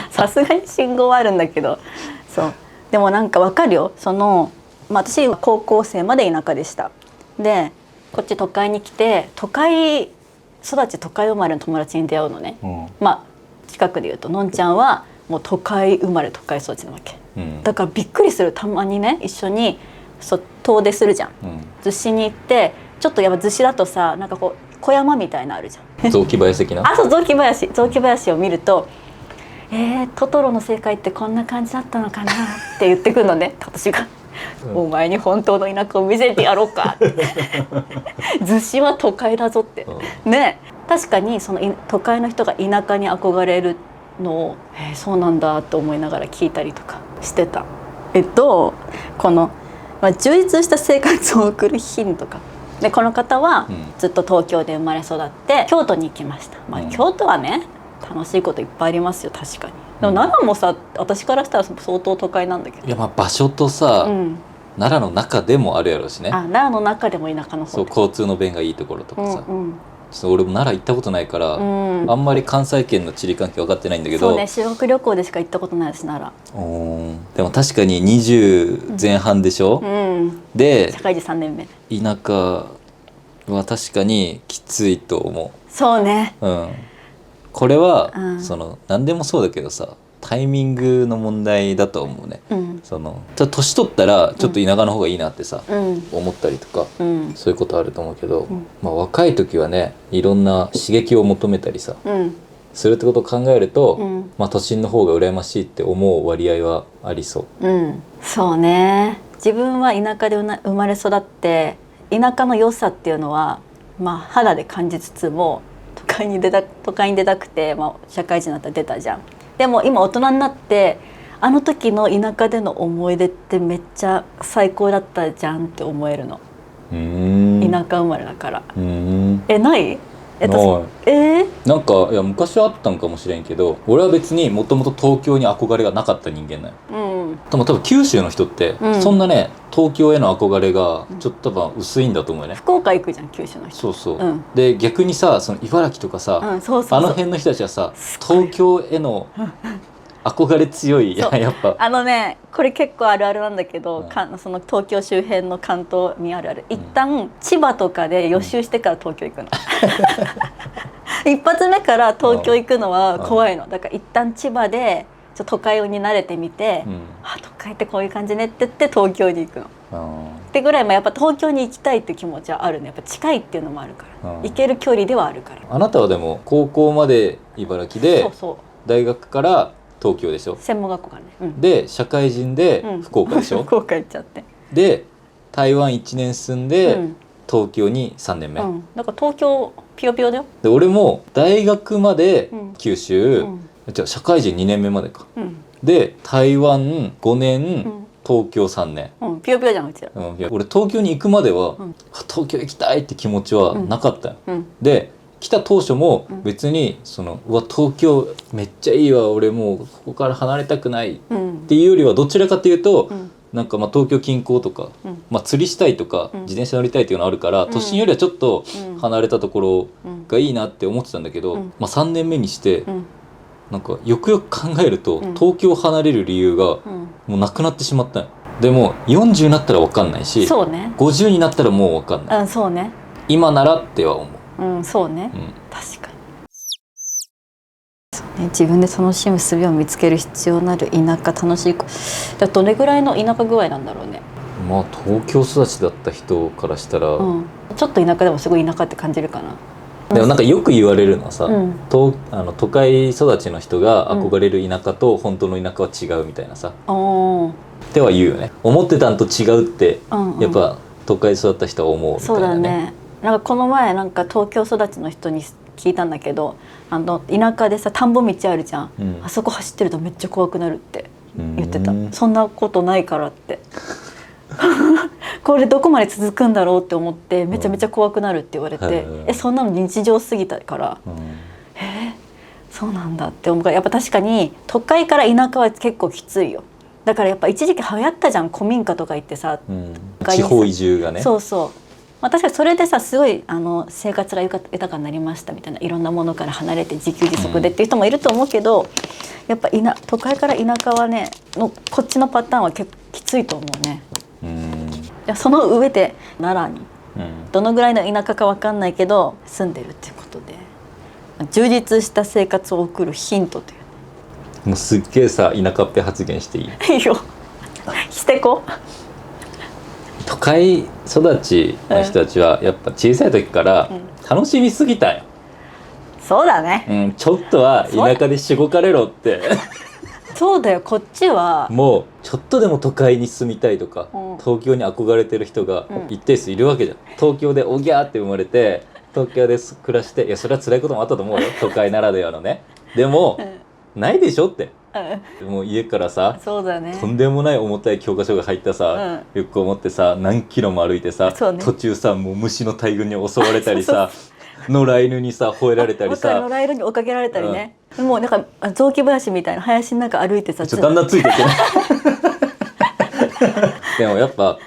さすがに信号はあるんだけど、そうでもなんかわかるよ。私は高校生まで田舎でした。でこっち都会に来て、都会育ち都会生まれの友達に出会うのね、比較近くで言うとのんちゃんはもう都会生まれ都会育ちなわけ、だからびっくりする。たまにね一緒に遠出するじゃん、逗子に行って、ちょっとやっぱ逗子だとさなんかこう小山みたいなのあるじゃん雑木林的な。あ、そう、雑木林を見るとトトロの世界ってこんな感じだったのかなって言ってくるのね私が、お前に本当の田舎を見せてやろうかって逗子は都会だぞって、ね。確かにその都会の人が田舎に憧れるのをそうなんだと思いながら聞いたりとかしてた。この、充実した生活を送るヒントかで、この方はずっと東京で生まれ育って京都に行きました。京都はね楽しいこといっぱいありますよ確かに。でも奈良もさ、私からしたら相当都会なんだけど。いや場所とさ、奈良の中でもあるやろうしね。奈良の中でも田舎の方。そう、交通の便がいいところとかさ。俺も奈良行ったことないから、あんまり関西圏の地理関係分かってないんだけど。そうね、修学旅行でしか行ったことないし奈良。でも確かに20前半でしょ、で社会人3年目。田舎は確かにきついと思う。そうね。これは、何でもそうだけどさ、タイミングの問題だと思うね。年取ったらちょっと田舎の方がいいなってさ、思ったりとか、そういうことあると思うけど、若い時はねいろんな刺激を求めたりさ、するってことを考えると、都心の方が羨ましいって思う割合はありそう。そうね。自分は田舎で生まれ育って田舎の良さっていうのは、肌で感じつつも都会に出たくて、社会人になったら出たじゃん。でも今大人になってあの時の田舎での思い出ってめっちゃ最高だったじゃんって思えるの。田舎生まれだから。ないなんかいや昔はあったんかもしれんけど、俺は別にもともと東京に憧れがなかった人間なんよ。多分九州の人って、そんなね東京への憧れがちょっと多分薄いんだと思うね。福岡行くじゃん九州の人。そう、で逆にさ、その茨城とかさ、あの辺の人たちはさ東京への憧れ強い。やっぱこれ結構あるあるなんだけど、その東京周辺の関東にあるある、一旦千葉とかで予習してから東京行くの。一発目から東京行くのは怖いの。だから一旦千葉で都会に慣れてみて、都会ってこういう感じねって言って東京に行くの。ってぐらいやっぱ東京に行きたいって気持ちはあるね。やっぱ近いっていうのもあるから、行ける距離ではあるから。あなたはでも高校まで茨城で、大学から東京でしょ。専門学校がね、で社会人で福岡でしょ。福岡行っちゃって、で台湾1年住んで、東京に3年目、だから東京ピヨピヨだよ。で俺も大学まで九州、じゃあ社会人2年目までか、で台湾5年、東京3年、ピヨピヨじゃんうちら。俺東京に行くまでは、東京行きたいって気持ちはなかったよ。で来た当初も別にうわ東京めっちゃいいわ、俺もうここから離れたくないっていうよりは、どちらかというと、なんか東京近郊とか、釣りしたいとか、自転車乗りたいっていうのあるから、都心よりはちょっと離れたところがいいなって思ってたんだけど、3年目にして、なんかよくよく考えると、東京を離れる理由がもうなくなってしまったよ。でも40になったら分かんないし、50になったらもう分かんない、今ならっては思う。そうね、確かにそうね。自分で楽しむ術を見つける必要のある田舎、楽しい。どれぐらいの田舎具合なんだろうね。東京育ちだった人からしたら、ちょっと田舎でもすごい田舎って感じるかな。でもなんかよく言われるのはさ、都会育ちの人が憧れる田舎と本当の田舎は違うみたいなさ、っては言うよね。思ってたんと違うって、やっぱ都会育った人は思うみたいなね。そうだね。なんかこの前東京育ちの人に聞いたんだけど、田舎でさ田んぼ道あるじゃん、あそこ走ってるとめっちゃ怖くなるって言ってた。そんなことないからってこれどこまで続くんだろうって思ってめちゃめちゃ怖くなるって言われて、そんなの日常過ぎたから、そうなんだって思うから。やっぱ確かに都会から田舎は結構きついよ。だからやっぱ一時期流行ったじゃん、古民家とか行ってさ、地方移住がね。そうそう。確かにそれでさすごい生活が豊かになりましたみたいな、いろんなものから離れて自給自足でっていう人もいると思うけど、やっぱ都会から田舎はねこっちのパターンは結構きついと思うね。その上で奈良に、どのぐらいの田舎か分かんないけど住んでるっていうことで、充実した生活を送るヒントという。もうすっげえさ田舎っぺ発言していい？いいよしてこ。都会育ちの人たちはやっぱ小さい時から楽しみすぎたよ、そうだね、ちょっとは田舎でしごかれろってそうだよ。こっちはもうちょっとでも都会に住みたいとか、うん東京に憧れてる人が一定数いるわけじゃん。東京でおぎゃーって生まれて東京で暮らして、いやそれは辛いこともあったと思うよ都会ならではのね。でも、ないでしょって。もう家からさ、そうだね。とんでもない重たい教科書が入ったさ、リュックを持ってさ何キロも歩いてさ、そうね途中さもう虫の大群に襲われたりさ野良犬にさ吠えられたり野さ、良犬に追っかけられたりね、もうなんか雑木林みたいな林の中歩いてさ、だんだんついていけないでもやっぱ、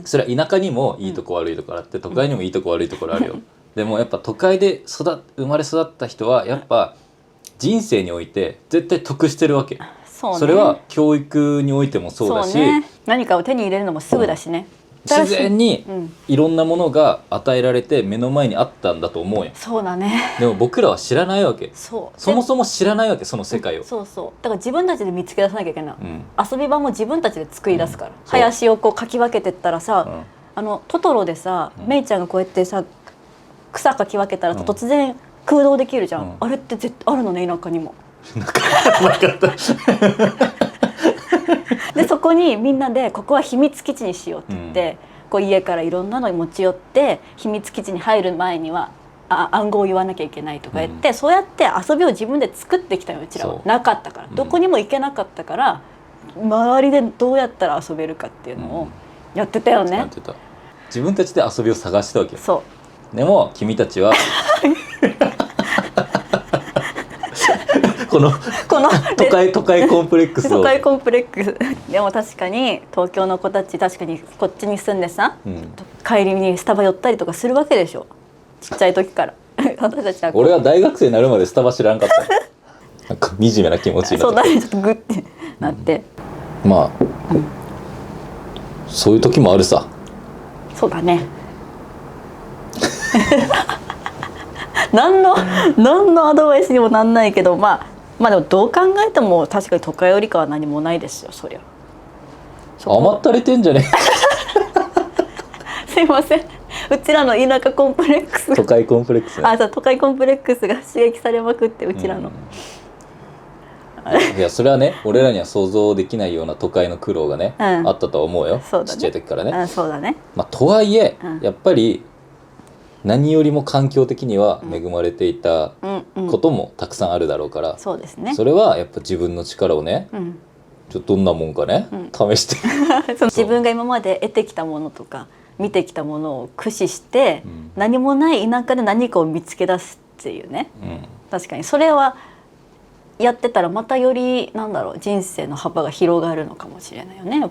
それは田舎にもいいとこ悪いところあって、都会にもいいとこ悪いところあるよでもやっぱ都会で生まれ育った人はやっぱ人生において絶対得してるわけ。そうね、それは教育においてもそうだし、ね、何かを手に入れるのもすぐだしね、自然にいろんなものが与えられて目の前にあったんだと思うよ。そうだね。でも僕らは知らないわけ。そもそも知らないわけ、その世界を。そうそうだから自分たちで見つけ出さなきゃいけない、うん遊び場も自分たちで作り出すから、そう林をこうかき分けてったらさ、トトロでさ、メイちゃんがこうやってさ草かき分けたらさ、突然空洞できるじゃん、あれって絶対あるのね田舎にも。なかったでそこにみんなでここは秘密基地にしようって言って、こう家からいろんなのに持ち寄って秘密基地に入る前には暗号を言わなきゃいけないとか言って、そうやって遊びを自分で作ってきたようちらは。なかったから、どこにも行けなかったから周りでどうやったら遊べるかっていうのをやってたよね、やってた。自分たちで遊びを探したわけよ。そうでも君たちはこの都会コンプレックスを。都会コンプレックスでも確かに東京の子たち確かにこっちに住んでさ、帰りにスタバ寄ったりとかするわけでしょ、ちっちゃい時から私たちは俺は大学生になるまでスタバ知らんかったよなんか惨めな気持ちになそうった。だね、ちょっとグッてなって、まあ、そういう時もあるさ。そうだね何のアドバイスにもなんないけど、まあでもどう考えても確かに都会よりかは何もないですよ、そりゃ。甘ったれてんじゃねすいません、うちらの田舎コンプレックス都会コンプレックス、ね、そう都会コンプレックスが刺激されまくって、うちらの、いやそれはね俺らには想像できないような都会の苦労がね、あったとは思うよ。そうだね、ちっちゃい時からね。そうだね。とはいえ、やっぱり何よりも環境的には恵まれていたこともたくさんあるだろうから、そうですね。それはやっぱ自分の力をね、ちょっとどんなもんかね、試して自分が今まで得てきたものとか見てきたものを駆使して、何もない田舎で何かを見つけ出すっていうね、確かにそれはやってたらまたより人生の幅が広がるのかもしれないよね。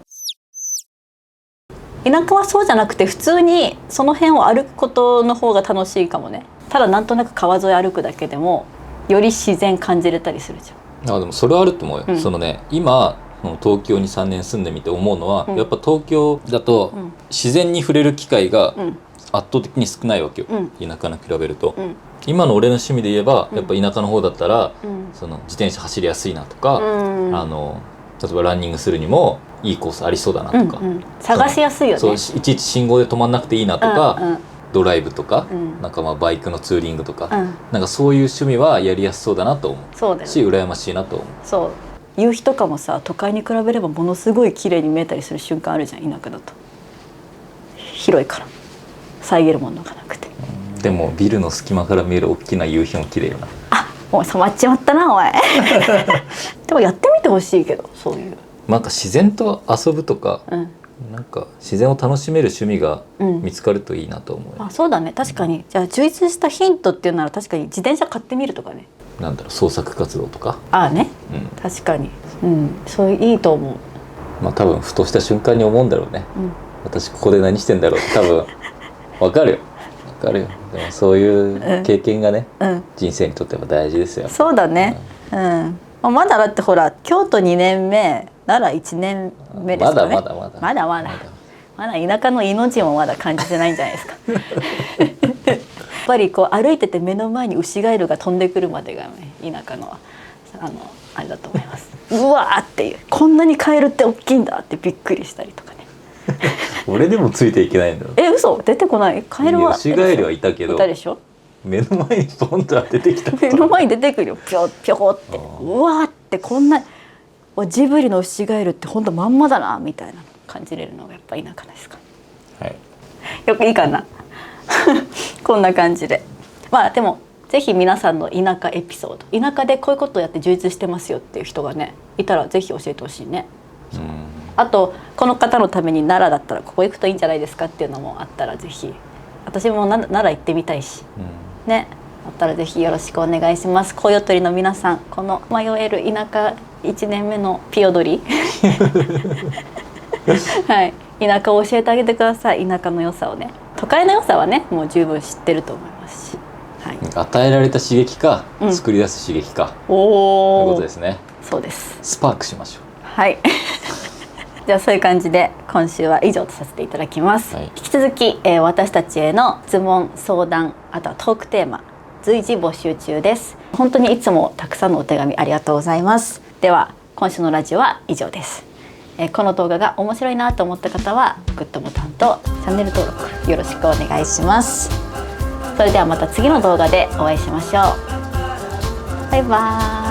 田舎はそうじゃなくて普通にその辺を歩くことの方が楽しいかもね。ただなんとなく川沿い歩くだけでもより自然感じれたりするじゃん。でもそれはあると思うよ、そのね今東京に3年住んでみて思うのは、やっぱ東京だと自然に触れる機会が圧倒的に少ないわけよ、田舎に比べると、今の俺の趣味で言えば、やっぱ田舎の方だったら、その自転車走りやすいなとか、例えばランニングするにもいいコースありそうだなとか、探しやすいよね。そういちいち信号で止まんなくていいなとか、ドライブとか、なんかバイクのツーリングとか、なんかそういう趣味はやりやすそうだなと思う。そうだよね。し羨ましいなと思う。そう夕日とかもさ都会に比べればものすごい綺麗に見えたりする瞬間あるじゃん、田舎だと。広いから遮るものがなくて、でもビルの隙間から見える大きな夕日も綺麗よな。もう染まっちまったなおいでもやってみてほしいけど、そういうなんか自然と遊ぶとか、なんか自然を楽しめる趣味が見つかるといいなと思うよ。そうだね、確かに。じゃあ充実したヒントっていうなら確かに自転車買ってみるとかね。なんだろう、創作活動とか。ね、確かに、そういいと思う。多分ふとした瞬間に思うんだろうね、私ここで何してんだろうって多分わかるよ。でもそういう経験がね、人生にとっては大事ですよ。そうだね、まだだってほら京都2年目奈良1年目ですからね。まだ田舎の命もまだ感じてないんじゃないですかぱりこう歩いてて目の前にウシガエルが飛んでくるまでがね、田舎のあれだと思います。うわーっていう、こんなにカエルって大きいんだってびっくりしたりとかね。俺でもついていけないんだよ。嘘、出てこない。カエルはウシガエルはいたけど、いたでしょ。目の前にポンと出てきた。目の前に出てくるよ、ぴょぴょって。うわーって、こんなジブリのウシガエルってほんとまんまだなみたいなの感じれるのがやっぱ田舎ですか。はい。よくいいかな。こんな感じで、まあでもぜひ皆さんの田舎エピソード、田舎でこういうことをやって充実してますよっていう人がねいたらぜひ教えてほしいね。あとこの方のために奈良だったらここ行くといいんじゃないですかっていうのもあったらぜひ、私も奈良行ってみたいし、ね、あったらぜひよろしくお願いします。コヨトリの皆さん、この迷える田舎1年目のピオドリはい、田舎を教えてあげてください。田舎の良さをね、都会の良さはねもう十分知ってると思いますし、はい、与えられた刺激か、作り出す刺激か、おお、ということですね。そうです。スパークしましょう。はいじゃあそういう感じで今週は以上とさせていただきます、はい、引き続き、私たちへの質問相談、あとはトークテーマ随時募集中です。本当にいつもたくさんのお手紙ありがとうございます。では今週のラジオは以上です。この動画が面白いなと思った方はグッドボタンとチャンネル登録よろしくお願いします。それではまた次の動画でお会いしましょう。バイバーイ。